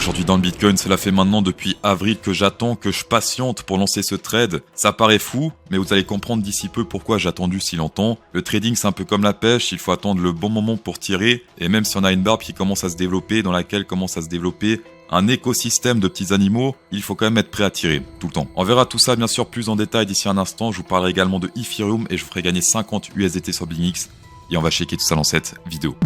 Aujourd'hui dans le Bitcoin, cela fait maintenant depuis avril que j'attends, que je patiente pour lancer ce trade. Ça paraît fou, mais vous allez comprendre d'ici peu pourquoi j'ai attendu si longtemps. Le trading, c'est un peu comme la pêche, il faut attendre le bon moment pour tirer. Et même si on a une barbe qui commence à se développer, dans laquelle commence à se développer un écosystème de petits animaux, il faut quand même être prêt à tirer, tout le temps. On verra tout ça bien sûr plus en détail d'ici un instant. Je vous parlerai également de Ethereum et je vous ferai gagner 50 USDT sur BingX. Et on va checker tout ça dans cette vidéo.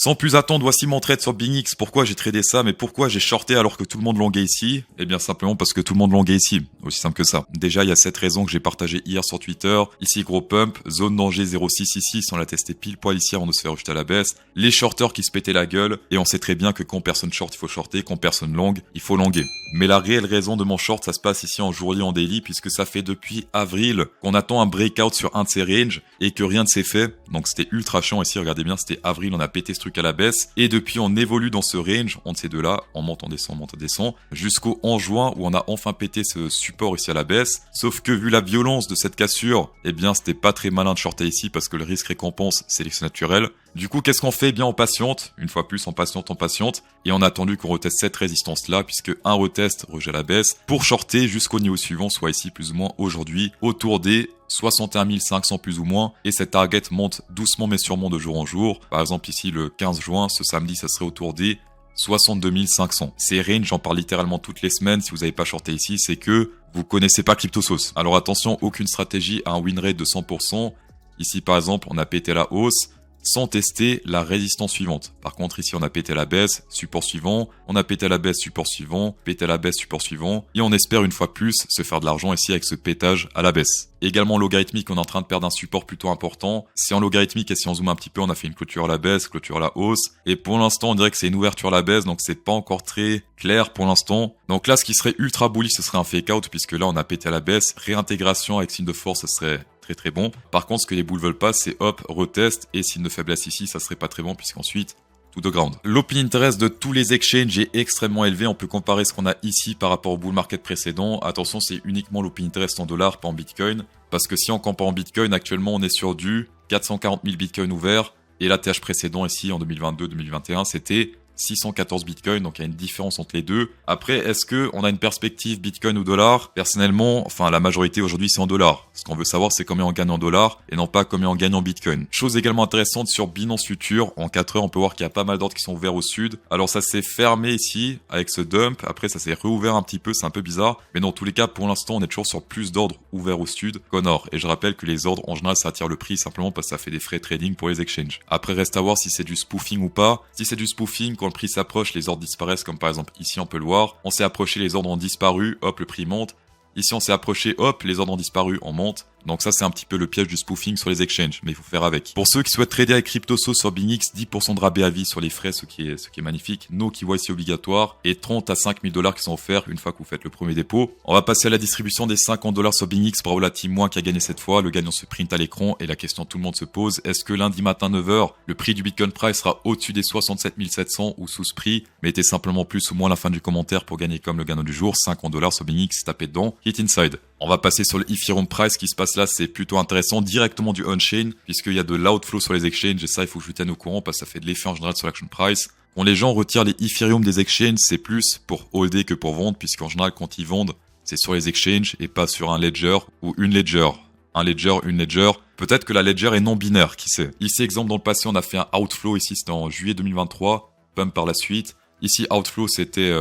Sans plus attendre, voici mon trade sur BingX. Pourquoi j'ai tradé ça, mais pourquoi j'ai shorté alors que tout le monde longuait ici? Eh bien simplement parce que tout le monde longuait ici. Aussi simple que ça. Déjà, il y a cette raison que j'ai partagé hier sur Twitter. Ici, gros pump, zone danger 0,666. On l'a testé pile poil ici avant de se faire rejeter à la baisse. Les shorters qui se pétaient la gueule. Et on sait très bien que quand personne short, il faut shorter. Quand personne long, il faut longuer. Mais la réelle raison de mon short, ça se passe ici en journalier, en daily, puisque ça fait depuis avril qu'on attend un breakout sur un de ces ranges et que rien ne s'est fait. Donc c'était ultra chiant ici. Regardez bien, c'était avril, on a pété ce truc à la baisse. Et depuis, on évolue dans ce range, entre ces deux-là, on monte, on descend, jusqu'au 11 juin où on a enfin pété ce support ici à la baisse. Sauf que vu la violence de cette cassure, eh bien, c'était pas très malin de shorter ici parce que le risque récompense, c'est l'excès naturel. Du coup, qu'est-ce qu'on fait? Eh bien, on patiente. Une fois plus, on patiente. Et on a attendu qu'on reteste cette résistance-là, puisque un retest, rejet à la baisse, pour shorter jusqu'au niveau suivant, soit ici plus ou moins aujourd'hui, autour des 61 500 plus ou moins. Et cette target monte doucement mais sûrement de jour en jour. Par exemple, ici, le 15 juin, ce samedi, ça serait autour des 62 500. Ces ranges, j'en parle littéralement toutes les semaines. Si vous n'avez pas shorté ici, c'est que vous connaissez pas CryptoSauce. Alors attention, aucune stratégie a un win rate de 100%. Ici, par exemple, on a pété la hausse sans tester la résistance suivante. Par contre, ici, on a pété la baisse, support suivant, on a pété la baisse, support suivant, pété la baisse, support suivant, et on espère une fois plus se faire de l'argent ici avec ce pétage à la baisse. Également, logarithmique, on est en train de perdre un support plutôt important. Si en logarithmique et si on zoome un petit peu, on a fait une clôture à la baisse, clôture à la hausse, et pour l'instant, on dirait que c'est une ouverture à la baisse, donc c'est pas encore très clair pour l'instant. Donc là, ce qui serait ultra bullish, ce serait un fake out, puisque là, on a pété à la baisse, réintégration avec signe de force, ce serait très bon. Par contre, ce que les boules veulent pas, c'est hop, retest, et signe de faiblesse ici, ça serait pas très bon, puisqu'ensuite, tout de ground. L'open interest de tous les exchanges est extrêmement élevé. On peut comparer ce qu'on a ici par rapport au bull market précédent. Attention, c'est uniquement l'open interest en dollars, pas en bitcoin. Parce que si on compare en bitcoin, actuellement, on est sur du 440 000 bitcoins ouverts. Et l'ATH précédent ici, en 2022-2021, c'était 614 bitcoins, donc il y a une différence entre les deux. Après, est-ce que on a une perspective bitcoin ou dollar? Personnellement, enfin la majorité aujourd'hui c'est en dollars. Ce qu'on veut savoir c'est combien on gagne en dollars et non pas combien on gagne en bitcoin. Chose également intéressante sur Binance Future, en 4 heures on peut voir qu'il y a pas mal d'ordres qui sont ouverts au sud. Alors ça s'est fermé ici avec ce dump, après ça s'est réouvert un petit peu, c'est un peu bizarre. Mais dans tous les cas, pour l'instant on est toujours sur plus d'ordres ouverts au sud qu'au nord. Et je rappelle que les ordres en général ça attire le prix simplement parce que ça fait des frais de trading pour les exchanges. Après reste à voir si c'est du spoofing ou pas. Si c'est du spoofing, quand le prix s'approche, les ordres disparaissent, comme par exemple ici on peut le voir. On s'est approché, les ordres ont disparu, hop le prix monte. Ici on s'est approché, hop les ordres ont disparu, on monte. Donc ça c'est un petit peu le piège du spoofing sur les exchanges, mais il faut faire avec. Pour ceux qui souhaitent trader avec CryptoSauce sur BingX, 10% de rabais à vie sur les frais, ce qui est magnifique. No KYC obligatoire et 30 à 5 000 $ qui sont offerts une fois que vous faites le premier dépôt. On va passer à la distribution des 50 $ sur BingX. Bravo la team moins qui a gagné cette fois. Le gagnant se print à l'écran et la question tout le monde se pose, est-ce que lundi matin 9h, le prix du Bitcoin Price sera au-dessus des 67 700 ou sous ce prix? Mettez simplement plus ou moins la fin du commentaire pour gagner comme le gagnant du jour. 50 $ sur BingX, tapez dedans. Hit inside. On va passer sur le Ethereum Price. Ce qui se passe là, c'est plutôt intéressant, directement du on-chain, puisqu'il y a de l'outflow sur les exchanges, et ça, il faut que je vous tienne au courant, parce que ça fait de l'effet en général sur l'action price. Quand les gens retirent les Ethereum des exchanges, c'est plus pour holder que pour vendre, puisqu'en général, quand ils vendent, c'est sur les exchanges, et pas sur un ledger ou une ledger. Un ledger, une ledger. Peut-être que la ledger est non binaire, qui sait. Ici, exemple, dans le passé, on a fait un outflow, ici, c'était en juillet 2023, pump par la suite. Ici, outflow, c'était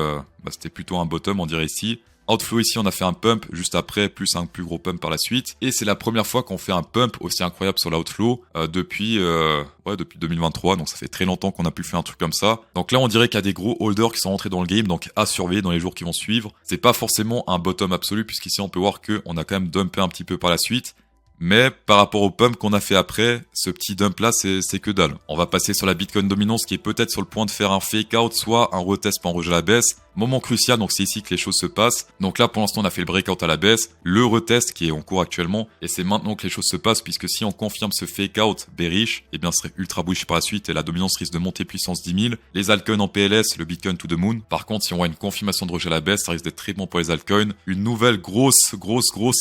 plutôt un bottom, on dirait ici. Outflow ici, on a fait un pump juste après, plus un plus gros pump par la suite. Et c'est la première fois qu'on fait un pump aussi incroyable sur l'outflow depuis 2023. Donc ça fait très longtemps qu'on a pu faire un truc comme ça. Donc là, on dirait qu'il y a des gros holders qui sont rentrés dans le game, donc à surveiller dans les jours qui vont suivre. C'est pas forcément un bottom absolu, puisqu'ici on peut voir qu'on a quand même dumpé un petit peu par la suite. Mais par rapport au pump qu'on a fait après, ce petit dump là, c'est que dalle. On va passer sur la Bitcoin dominance qui est peut-être sur le point de faire un fake out, soit un retest pour un rejet à la baisse. Moment crucial, donc c'est ici que les choses se passent. Donc là, pour l'instant, on a fait le breakout à la baisse, le retest qui est en cours actuellement, et c'est maintenant que les choses se passent, puisque si on confirme ce fake out bearish, eh bien, ce serait ultra bullish par la suite, et la dominance risque de monter puissance 10 000. Les altcoins en PLS, le Bitcoin to the moon. Par contre, si on voit une confirmation de rejet à la baisse, ça risque d'être très bon pour les altcoins. Une nouvelle grosse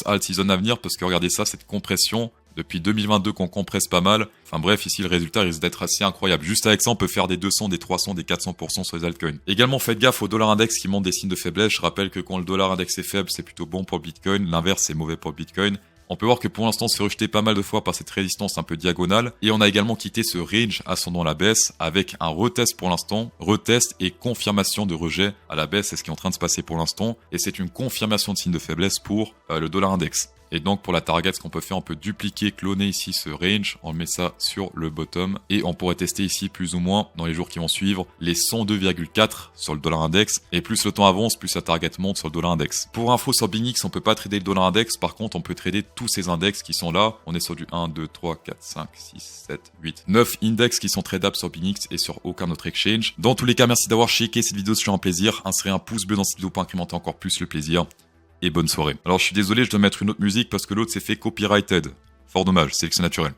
alt season à venir, parce que regardez ça, cette compression depuis 2022 qu'on compresse pas mal. Enfin bref, ici le résultat risque d'être assez incroyable. Juste avec ça, on peut faire des 200, des 300, des 400% sur les altcoins. Également, faites gaffe au dollar index qui montre des signes de faiblesse. Je rappelle que quand le dollar index est faible, c'est plutôt bon pour le Bitcoin. L'inverse, c'est mauvais pour le Bitcoin. On peut voir que pour l'instant, c'est rejeté pas mal de fois par cette résistance un peu diagonale. Et on a également quitté ce range ascendant à la baisse avec un retest pour l'instant. Retest et confirmation de rejet à la baisse. C'est ce qui est en train de se passer pour l'instant. Et c'est une confirmation de signe de faiblesse pour le dollar index. Et donc pour la target, ce qu'on peut faire, on peut dupliquer, cloner ici ce range, on met ça sur le bottom et on pourrait tester ici plus ou moins dans les jours qui vont suivre les 102,4 sur le dollar index. Et plus le temps avance, plus la target monte sur le dollar index. Pour info sur BingX, on peut pas trader le dollar index, par contre on peut trader tous ces index qui sont là. On est sur du 1, 2, 3, 4, 5, 6, 7, 8, 9 index qui sont tradables sur BingX et sur aucun autre exchange. Dans tous les cas, merci d'avoir checké cette vidéo, c'est toujours un plaisir. Insérez un pouce bleu dans cette vidéo pour incrémenter encore plus le plaisir. Et bonne soirée. Alors je suis désolé, je dois mettre une autre musique parce que l'autre s'est fait copyrighted. Fort dommage, sélection naturelle.